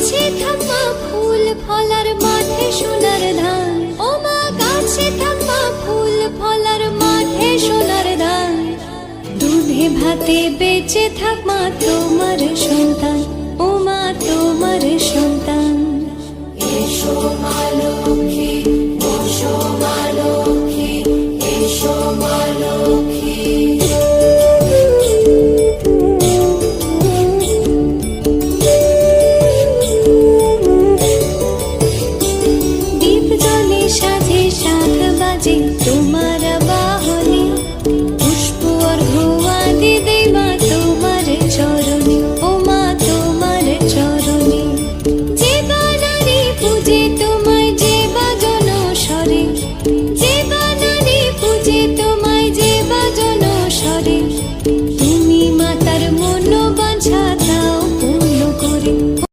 গাছে থাকা ফুল ফলার মাঠে সোনার ধান, ও মা গাছে থাকা ফুল ফলার মাঠে সোনার ধান। দুধে ভাতে বেঁচে থাক মা তোমার সন্তান, ও মা তোমার সন্তান।